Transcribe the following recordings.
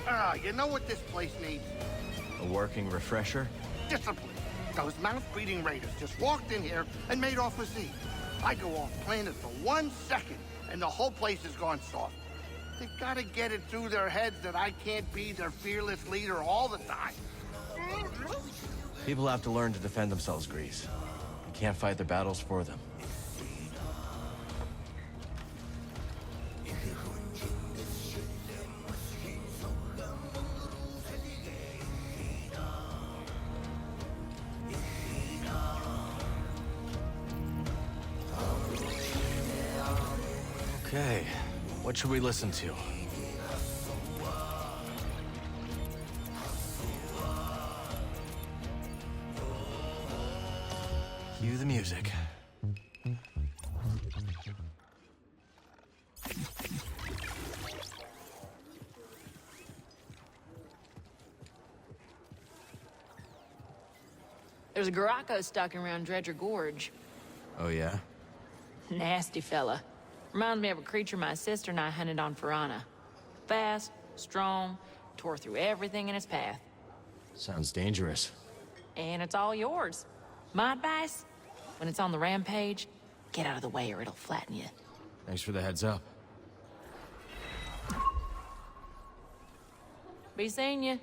You know what this place needs? A working refresher? Discipline. Those mouth-breathing raiders just walked in here and made off with Z. I go off planet for 1 second, and the whole place has gone soft. They've got to get it through their heads that I can't be their fearless leader all the time. People have to learn to defend themselves, Grease. You can't fight their battles for them. Okay, what should we listen to? Cue the music. There's a Garako stalking around Dredger Gorge. Oh, yeah? Nasty fella. Reminds me of a creature my sister and I hunted on Piranha. Fast, strong, tore through everything in its path. Sounds dangerous. And it's all yours. My advice? When it's on the rampage, get out of the way or it'll flatten you. Thanks for the heads up. Be seeing you.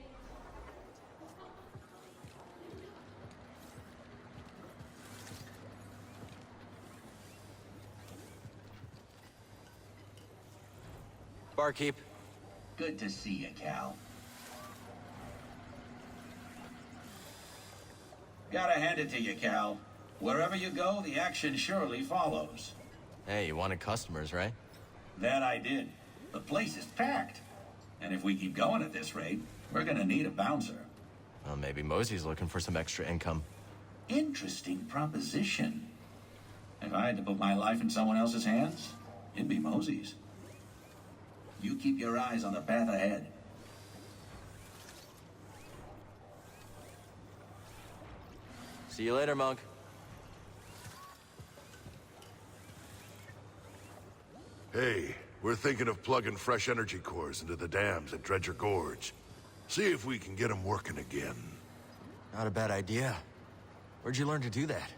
Barkeep. Good to see you, Cal. Gotta hand it to you, Cal. Wherever you go, the action surely follows. Hey, you wanted customers, right? That I did. The place is packed. And if we keep going at this rate, we're gonna need a bouncer. Well, maybe Mosey's looking for some extra income. Interesting proposition. If I had to put my life in someone else's hands, it'd be Mosey's. You keep your eyes on the path ahead. See you later, Monk. Hey, we're thinking of plugging fresh energy cores into the dams at Dredger Gorge. See if we can get them working again. Not a bad idea. Where'd you learn to do that?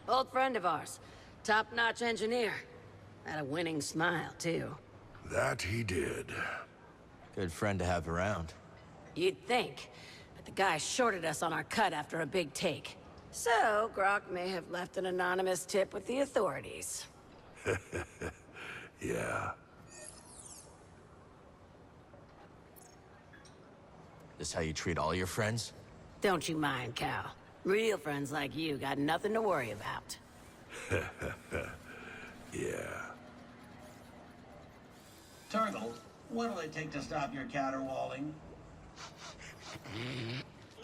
Old friend of ours. Top-notch engineer. Had a winning smile, too. That he did. Good friend to have around. You'd think, but the guy shorted us on our cut after a big take. So, Grok may have left an anonymous tip with the authorities. Yeah. This how you treat all your friends? Don't you mind, Cal. Real friends like you got nothing to worry about. Yeah. Turtle, what'll it take to stop your caterwauling?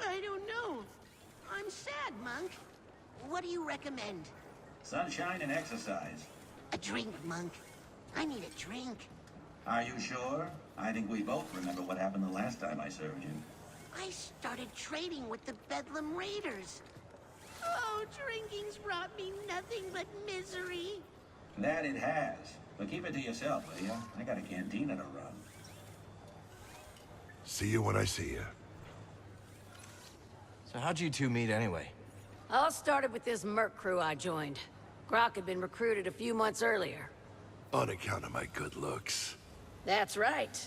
I don't know. I'm sad, Monk. What do you recommend? Sunshine and exercise. A drink, Monk. I need a drink. Are you sure? I think we both remember what happened the last time I served you. I started trading with the Bedlam Raiders. Oh, drinking's brought me nothing but misery. That it has. But keep it to yourself, will ya? I got a cantina to run. See you when I see you. So how'd you two meet anyway? All started with this merc crew I joined. Grok had been recruited a few months earlier. On account of my good looks. That's right.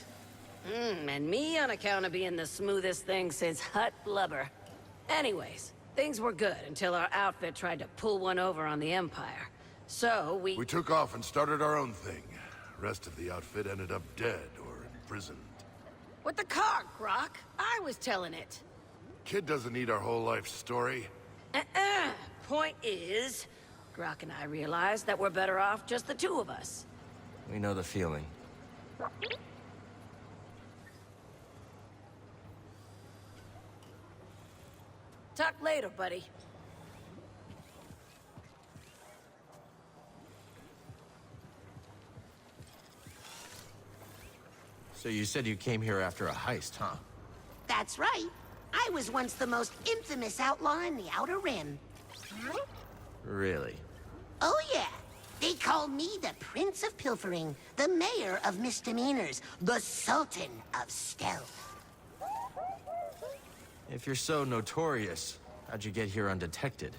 And me on account of being the smoothest thing since hut blubber. Anyways, things were good until our outfit tried to pull one over on the Empire. So We took off and started our own thing. Rest of the outfit ended up dead or imprisoned. With the car, Grok. I was telling it. Kid doesn't need our whole life story. Point is, Grok and I realized that we're better off just the two of us. We know the feeling. Talk later, buddy. So you said you came here after a heist, huh? That's right. I was once the most infamous outlaw in the Outer Rim. Really? Oh, yeah. They call me the Prince of Pilfering, the Mayor of Misdemeanors, the Sultan of Stealth. If you're so notorious, how'd you get here undetected?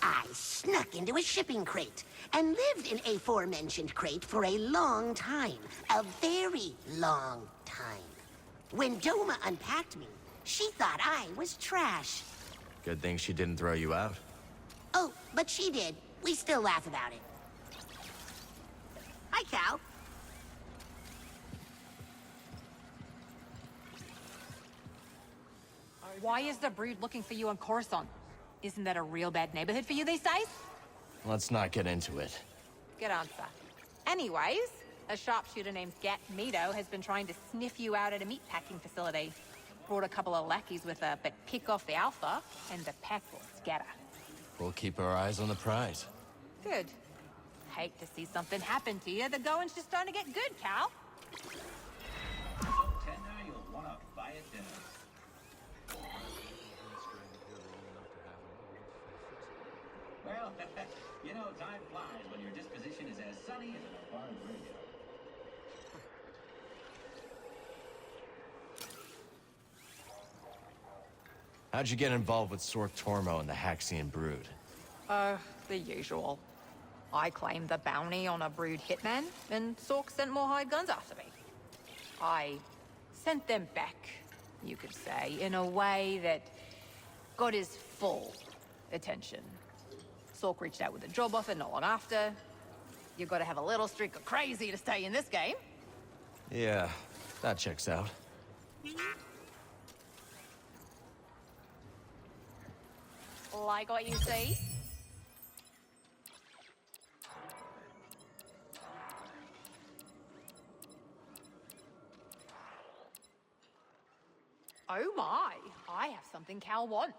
I snuck into a shipping crate and lived in a aforementioned crate for a long time. A very long time. When Doma unpacked me, she thought I was trash. Good thing she didn't throw you out. Oh, but she did. We still laugh about it. Hi, Cal. Why is the Brood looking for you on Coruscant? Isn't that a real bad neighborhood for you these days? Let's not get into it. Good answer. Anyways, a sharpshooter named Gat Mito has been trying to sniff you out at a meatpacking facility. Brought a couple of lackeys with her, but pick off the Alpha, and the pack will scatter. We'll keep our eyes on the prize. Good. Hate to see something happen to you. The going's just starting to get good, Cal. So tender you'll want to buy it dinner. Well, you know, time flies when your disposition is as sunny as an apartment radio. How'd you get involved with Sork Tormo and the Haxian Brood? The usual. I claimed the bounty on a Brood hitman, and Sork sent more hired guns after me. I sent them back, you could say, in a way that got his full attention. Sork reached out with a job offer not long after. You gotta have a little streak of crazy to stay in this game. Yeah, that checks out. Like what you see? Oh my, I have something Cal wants.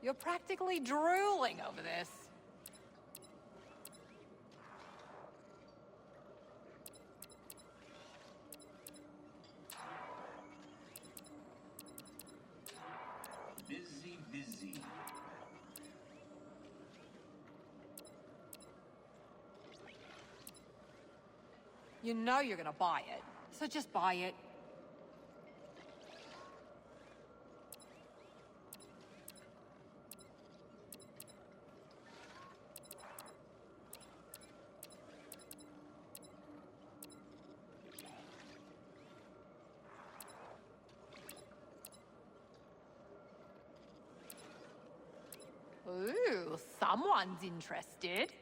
You're practically drooling over this. Busy, busy. You know you're gonna buy it, so just buy it. Ooh, someone's interested.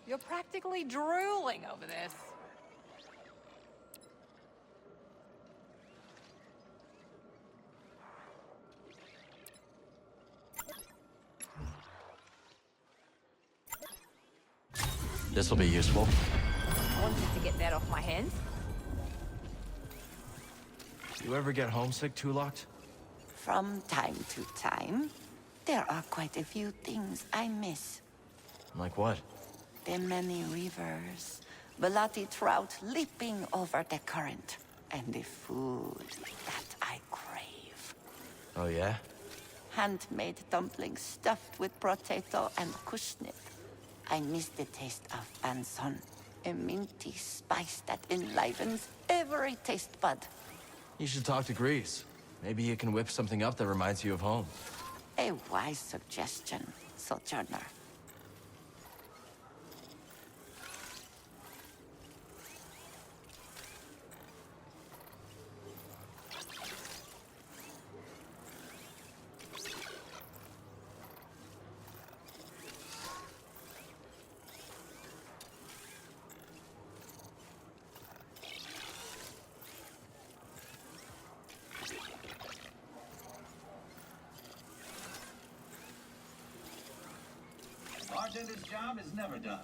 You're practically drooling over this. This'll be useful. I wanted to get that off my hands. You ever get homesick, Tulocked? From time to time, there are quite a few things I miss. Like what? The many rivers, Belati trout leaping over the current, and the food that I crave. Oh, yeah? Handmade dumplings stuffed with potato and kushnip. I miss the taste of banson, a minty spice that enlivens every taste bud. You should talk to Grease. Maybe you can whip something up that reminds you of home. A wise suggestion, Sojourner. bartender's job is never done.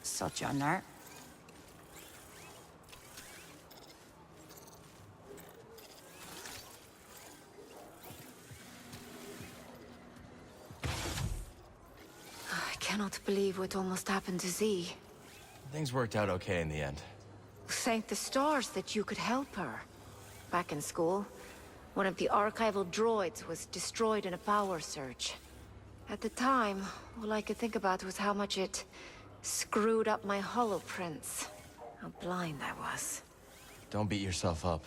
Sojourner. I cannot believe what almost happened to Z. Things worked out okay in the end. Thank the stars that you could help her. Back in school, one of the archival droids was destroyed in a power surge. At the time, all I could think about was how much it screwed up my holoprints. How blind I was. Don't beat yourself up.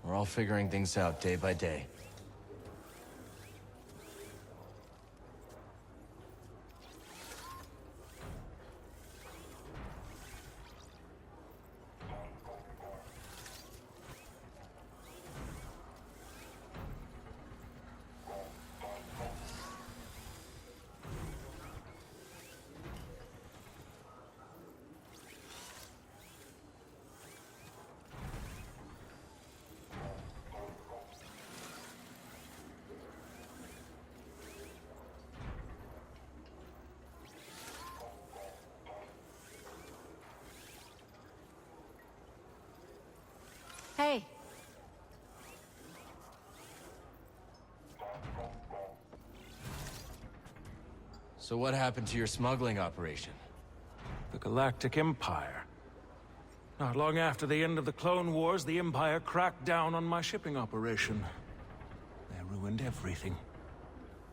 We're all figuring things out day by day. Hey. So what happened to your smuggling operation? The Galactic Empire. Not long after the end of the Clone Wars, the Empire cracked down on my shipping operation. They ruined everything.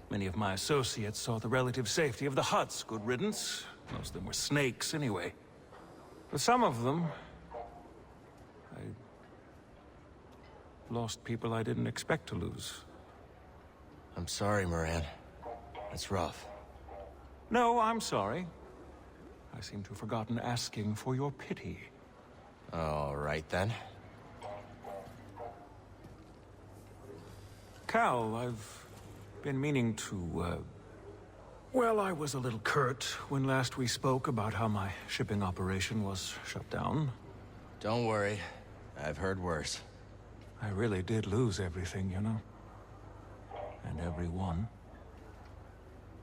Many of my associates saw the relative safety of the Hutts good riddance. Most of them were snakes anyway. But some of them... I lost people I didn't expect to lose. I'm sorry, Moran. That's rough. No, I'm sorry. I seem to have forgotten asking for your pity. All right, then. Cal, I've been meaning to, well, I was a little curt when last we spoke about how my shipping operation was shut down. Don't worry. I've heard worse. I really did lose everything, you know. And everyone.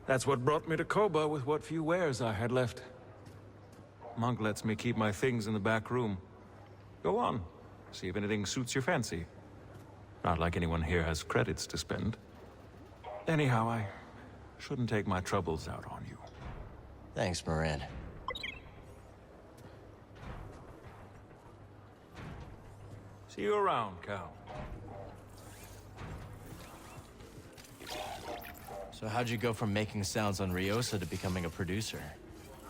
That's what brought me to KOBOH with what few wares I had left. Monk lets me keep my things in the back room. Go on. See if anything suits your fancy. Not like anyone here has credits to spend. Anyhow, I shouldn't take my troubles out on you. Thanks, Moran. See you around, Cal. So how'd you go from making sounds on Ryosa to becoming a producer?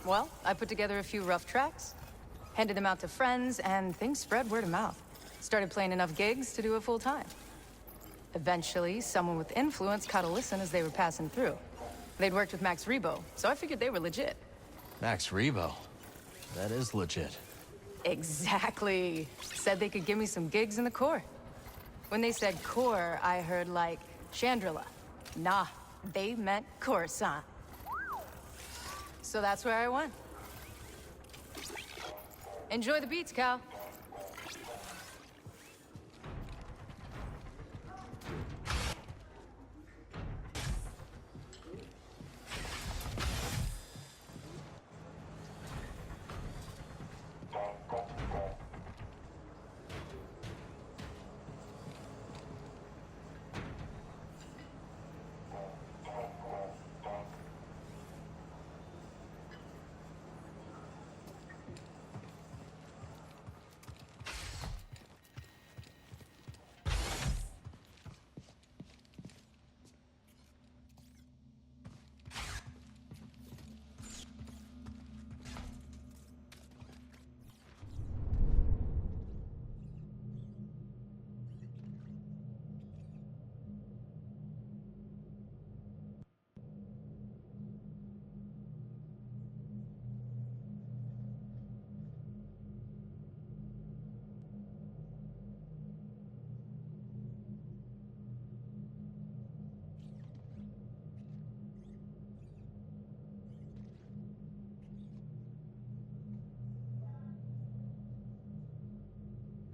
Well, I put together a few rough tracks, handed them out to friends, and things spread word of mouth. Started playing enough gigs to do it full time. Eventually, someone with influence caught a listen as they were passing through. They'd worked with Max Rebo, so I figured they were legit. Max Rebo? That is legit. Exactly. Said they could give me some gigs in the Corps. When they said Corps, I heard like Chandrila. Nah, they meant Coruscant. So that's where I went. Enjoy the beats, Cal.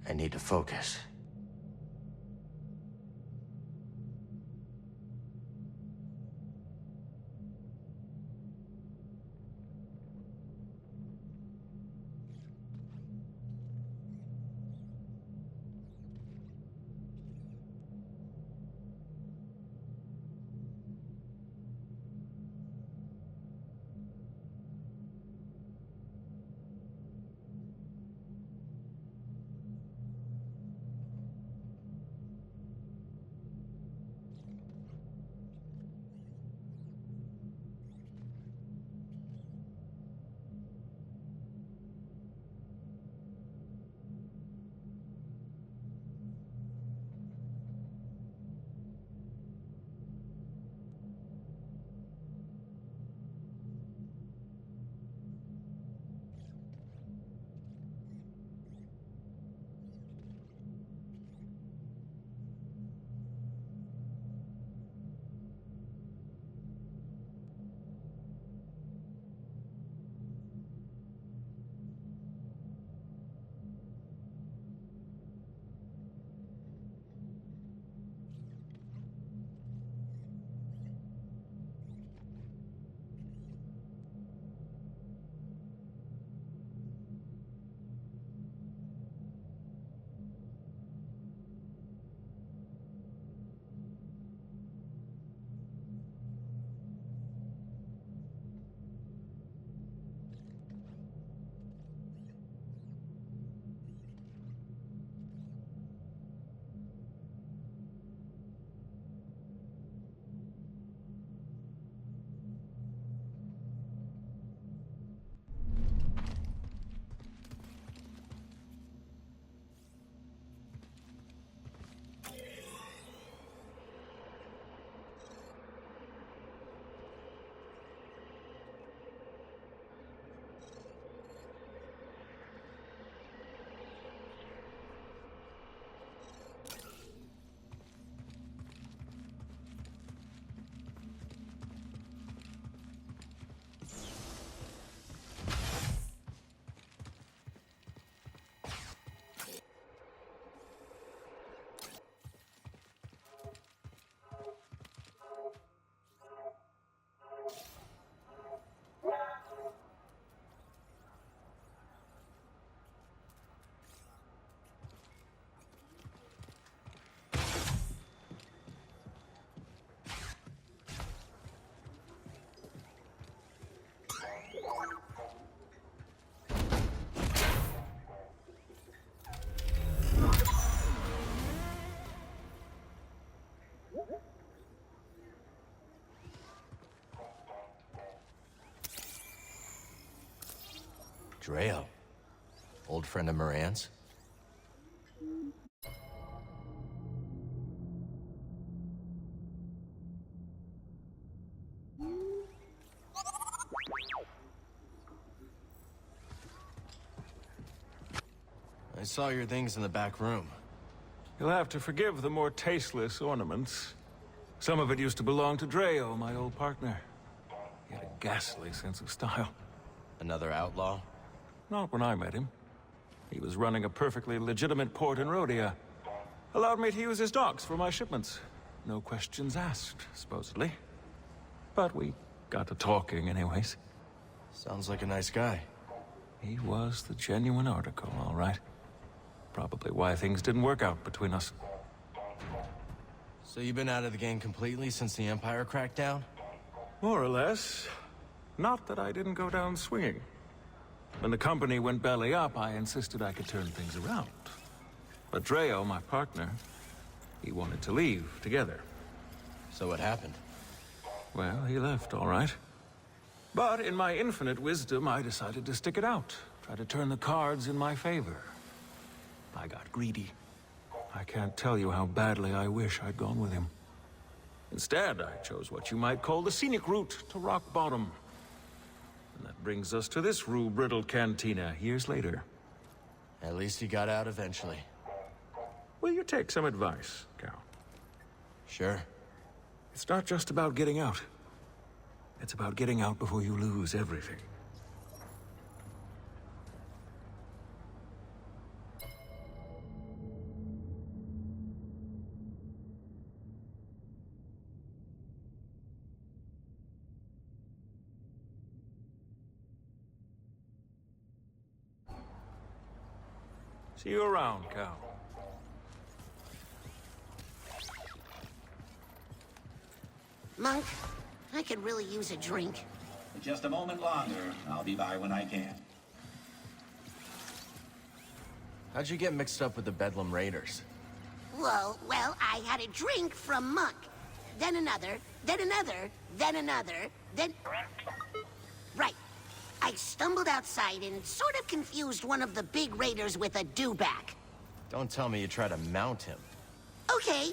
I need to focus. Dreo. Old friend of Moran's? I saw your things in the back room. You'll have to forgive the more tasteless ornaments. Some of it used to belong to Dreo, my old partner. He had a ghastly sense of style. Another outlaw? Not when I met him. He was running a perfectly legitimate port in Rhodia. Allowed me to use his docks for my shipments. No questions asked, supposedly. But we got to talking anyways. Sounds like a nice guy. He was the genuine article, all right. Probably why things didn't work out between us. So you've been out of the game completely since the Empire cracked down? More or less. Not that I didn't go down swinging. When the company went belly up, I insisted I could turn things around. But Dreo, my partner, he wanted to leave together. So what happened? Well, he left, all right. But in my infinite wisdom, I decided to stick it out. Try to turn the cards in my favor. I got greedy. I can't tell you how badly I wish I'd gone with him. Instead, I chose what you might call the scenic route to rock bottom. And that brings us to this rue-brittle cantina years later. At least he got out eventually. Will you take some advice, Cal? Sure. It's not just about getting out. It's about getting out before you lose everything. See you around, Cal. Monk, I could really use a drink. Just a moment longer. I'll be by when I can. How'd you get mixed up with the Bedlam Raiders? Well, I had a drink from Monk. Then another, then another, then another, then... Right. I stumbled outside and sort of confused one of the big raiders with a dewback. Don't tell me you try to mount him. Okay.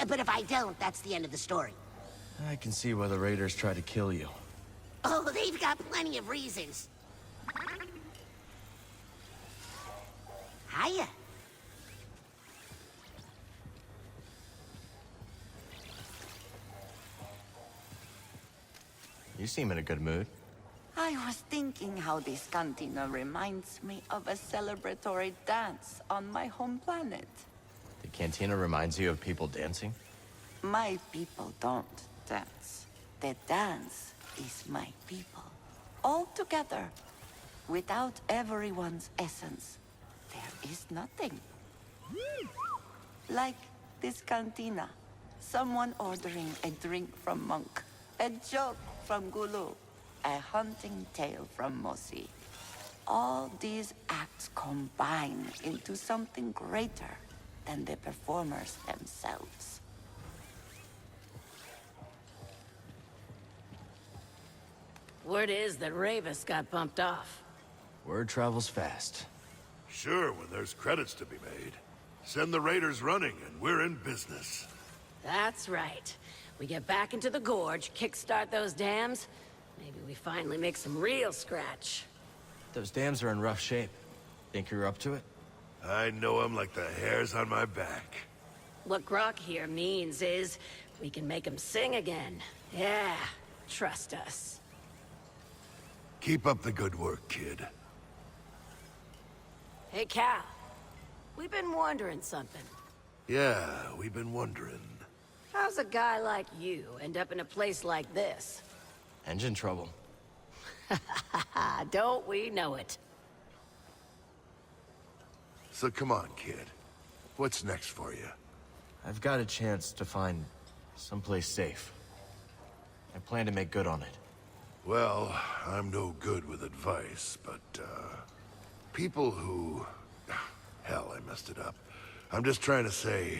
But if I don't, that's the end of the story. I can see why the raiders try to kill you. Oh, they've got plenty of reasons. Hiya. You seem in a good mood. I was thinking how this cantina reminds me of a celebratory dance on my home planet. The cantina reminds you of people dancing? My people don't dance. The dance is my people. All together. Without everyone's essence, there is nothing. Like this cantina. Someone ordering a drink from Monk. A joke from Gulu. A hunting tale from Mosi. All these acts combine into something greater than the performers themselves. Word is that Ravis got bumped off. Word travels fast. Sure, when there's credits to be made. Send the raiders running, and we're in business. That's right. We get back into the gorge, kickstart those dams. Maybe we finally make some real scratch. Those dams are in rough shape. Think you're up to it? I know 'em like the hairs on my back. What Grok here means is we can make them sing again. Yeah, trust us. Keep up the good work, kid. Hey, Cal. We've been wondering something. Yeah, we've been wondering. How's a guy like you end up in a place like this? Engine trouble. Don't we know it? So come on, kid. What's next for you? I've got a chance to find someplace safe. I plan to make good on it. Well, I'm no good with advice, but, people who... Hell, I messed it up. I'm just trying to say,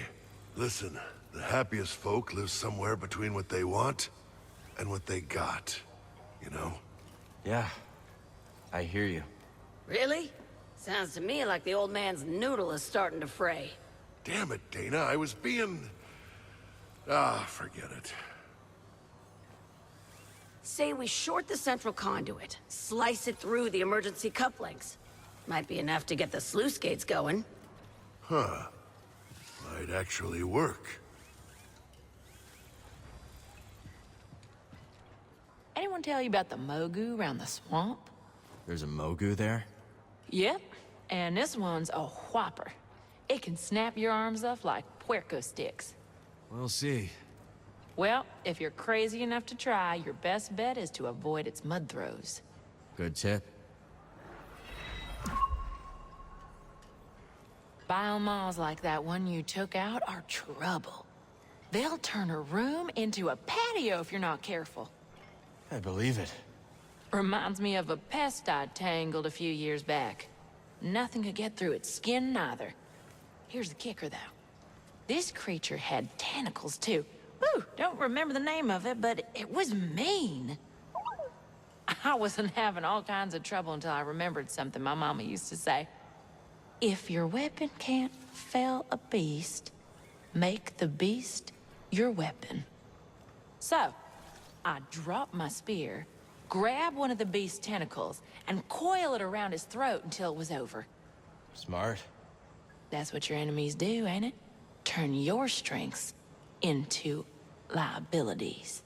listen, the happiest folk live somewhere between what they want and what they got, you know? Yeah, I hear you. Really? Sounds to me like the old man's noodle is starting to fray. Damn it, Dana, I was being... Ah, forget it. Say we short the central conduit, slice it through the emergency couplings. Might be enough to get the sluice gates going. Huh. Might actually work. Anyone tell you about the Mogu around the swamp? There's a Mogu there? Yep. And this one's a whopper. It can snap your arms off like puerco sticks. We'll see. Well, if you're crazy enough to try, your best bet is to avoid its mud throws. Good tip. Biomalls like that one you took out are trouble. They'll turn a room into a patio if you're not careful. I believe it. Reminds me of a pest I tangled a few years back. Nothing could get through its skin, neither. Here's the kicker, though. This creature had tentacles, too. Whew, don't remember the name of it, but it was mean. I wasn't having all kinds of trouble until I remembered something my mama used to say. If your weapon can't fell a beast, make the beast your weapon. So, I drop my spear, grab one of the beast's tentacles, and coil it around his throat until it was over. Smart. That's what your enemies do, ain't it? Turn your strengths into liabilities.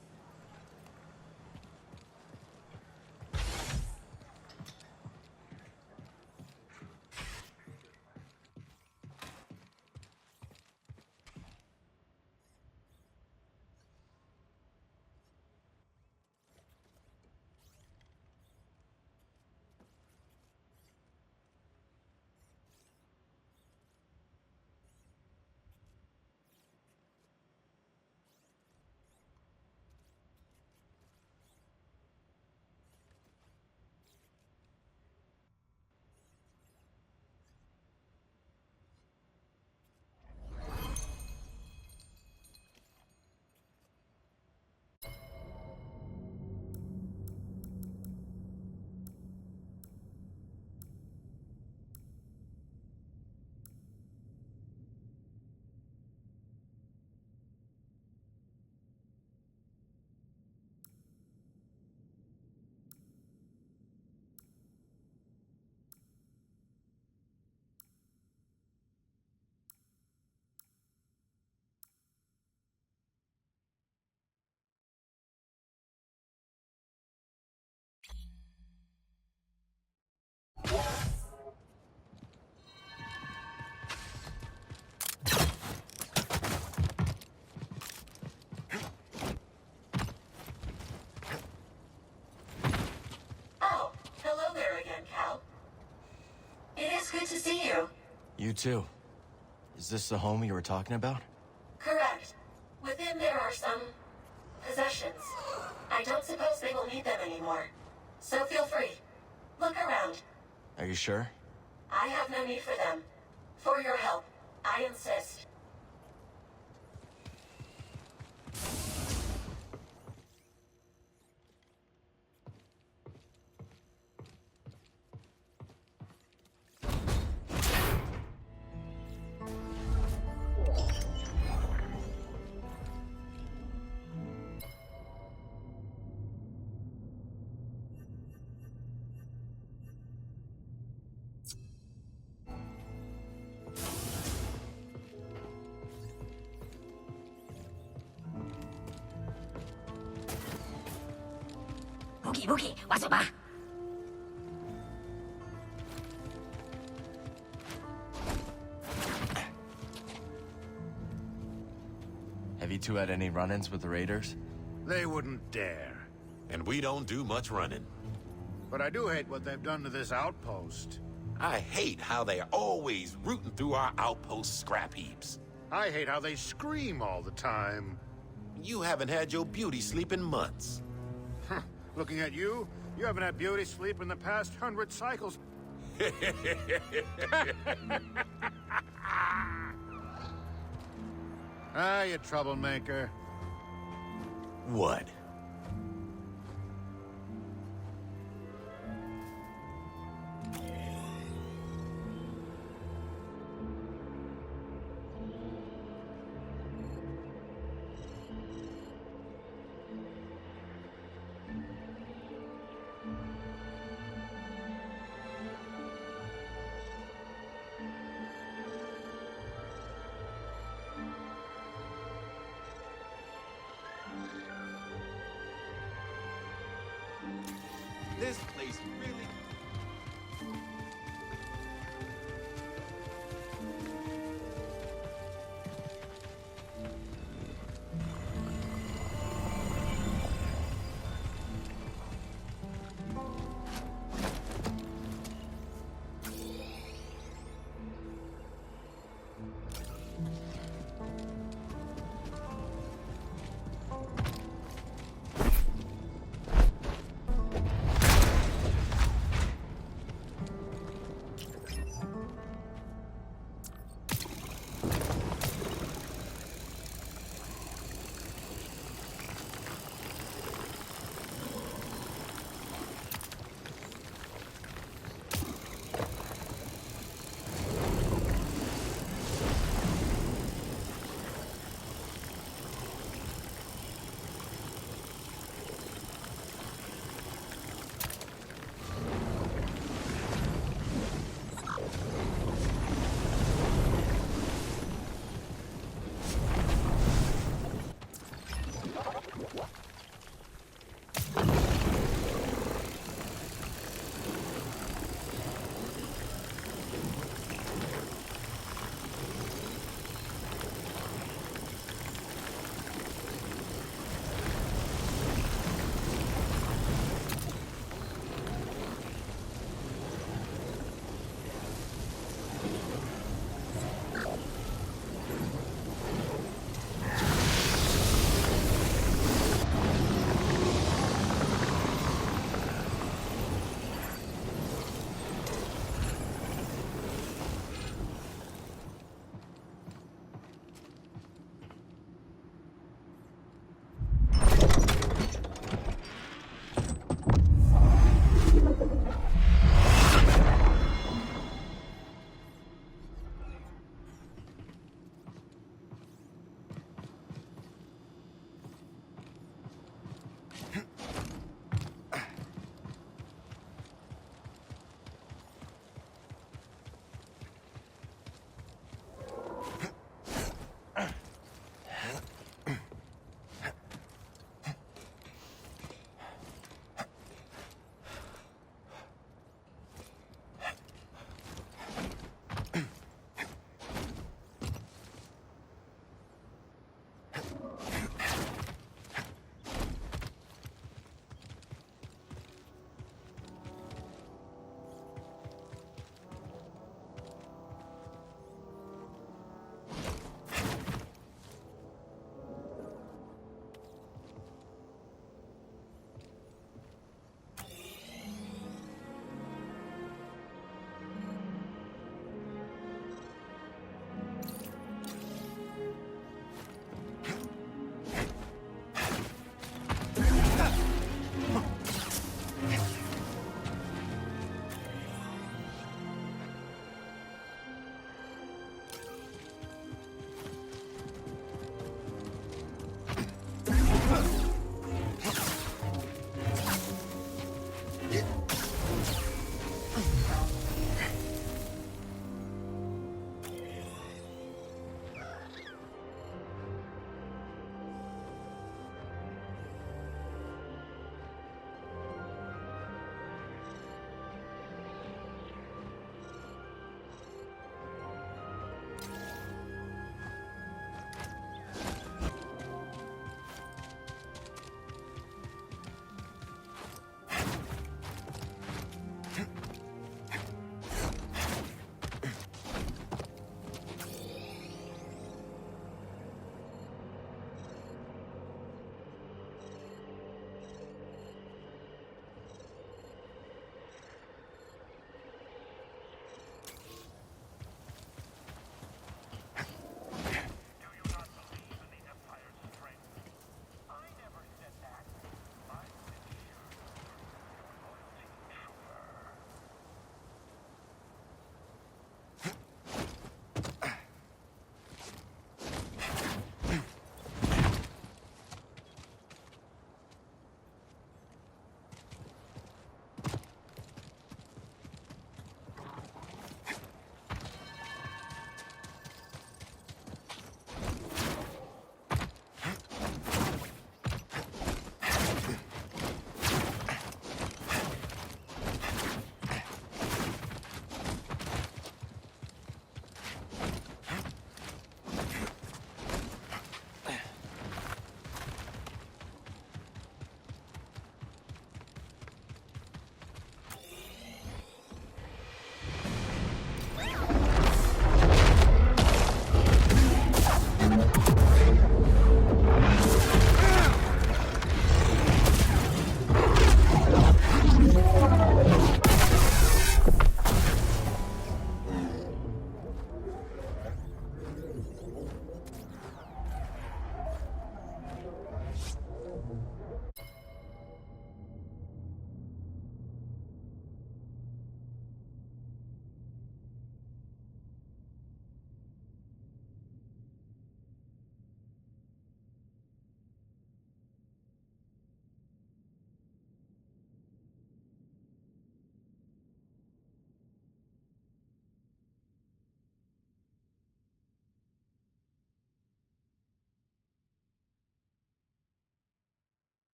Good to see you. You too. Is this the home you were talking about? Correct. Within there are some possessions. I don't suppose they will need them anymore. So feel free. Look around. Are you sure? I have no need for them. For your help, I insist. Boogie Boogie, what's up, ah? Have you two had any run-ins with the raiders? They wouldn't dare. And we don't do much running. But I do hate what they've done to this outpost. I hate how they're always rooting through our outpost scrap heaps. I hate how they scream all the time. You haven't had your beauty sleep in months. Looking at you, you haven't had beauty sleep in the past 100 cycles. Ah, you troublemaker. What? This place really...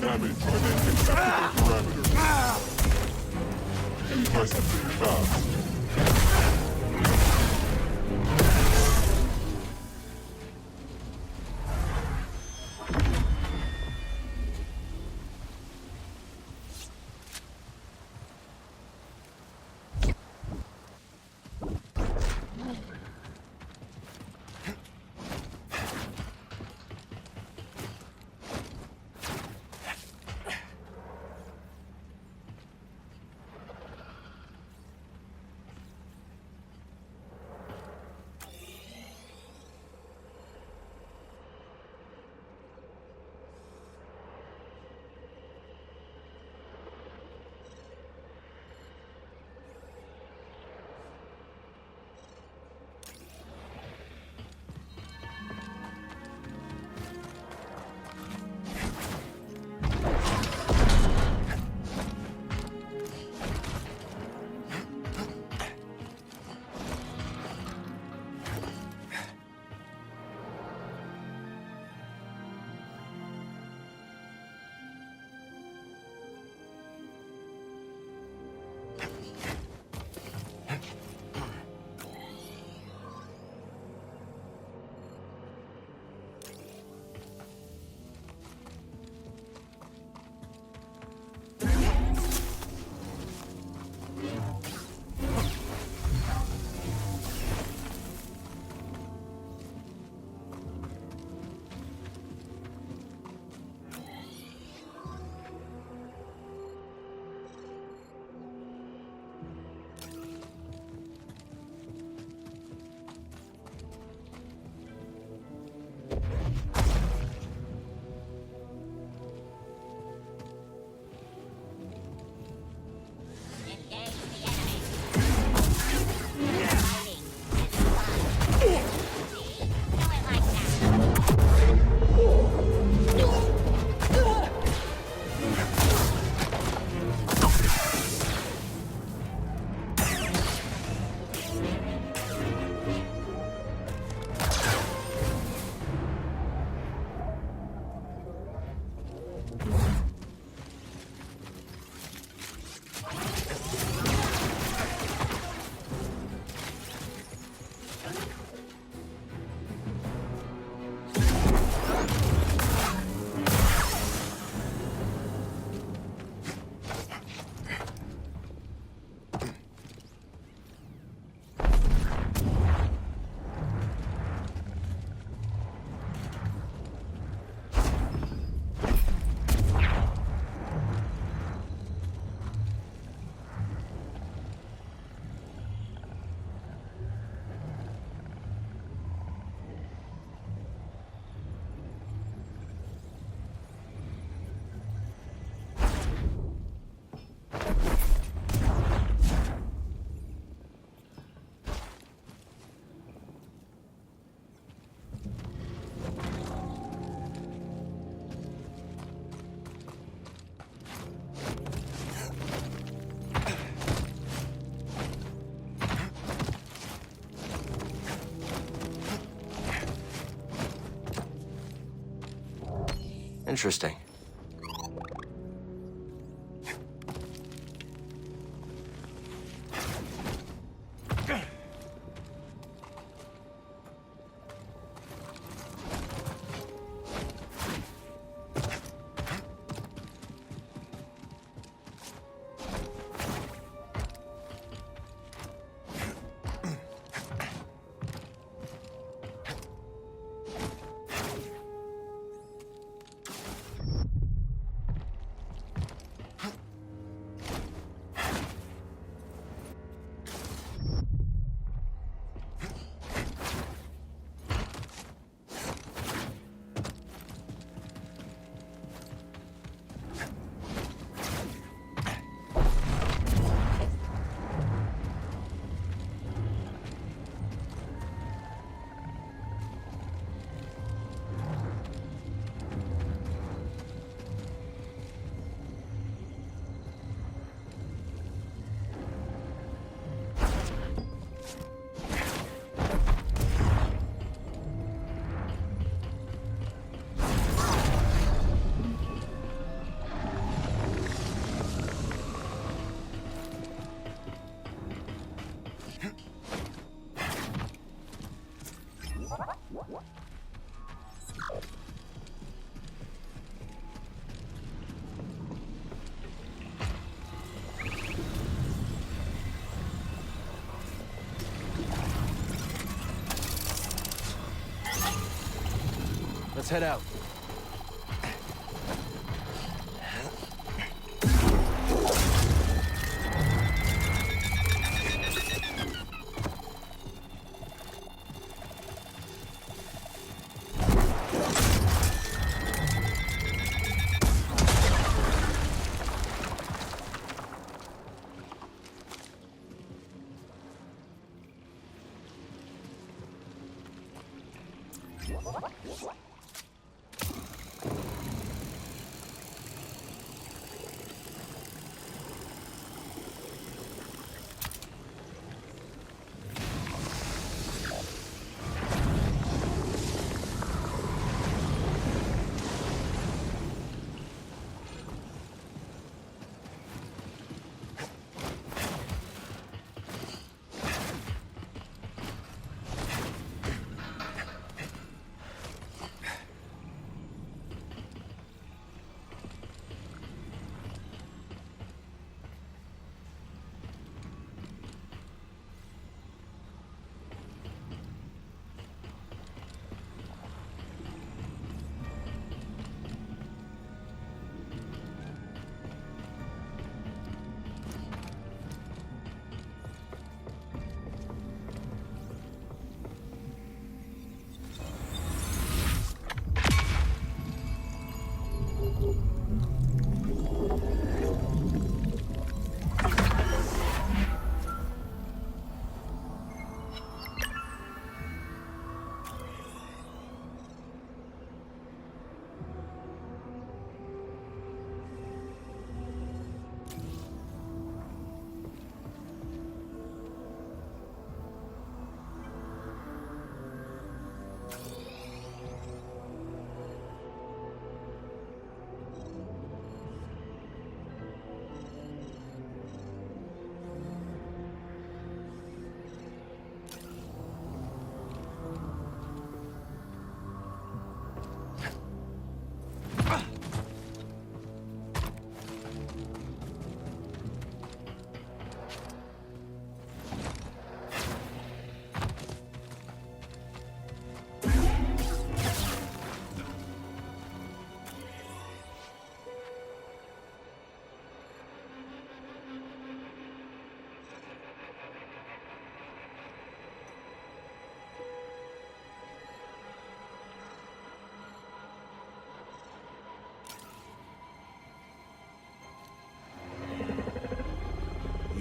damage within acceptable parameters. Impressively fast. Interesting. Let's head out.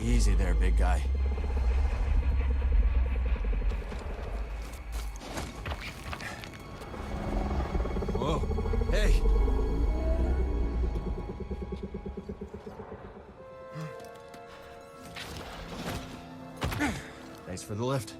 Easy there, big guy. Whoa. Hey! Thanks for the lift.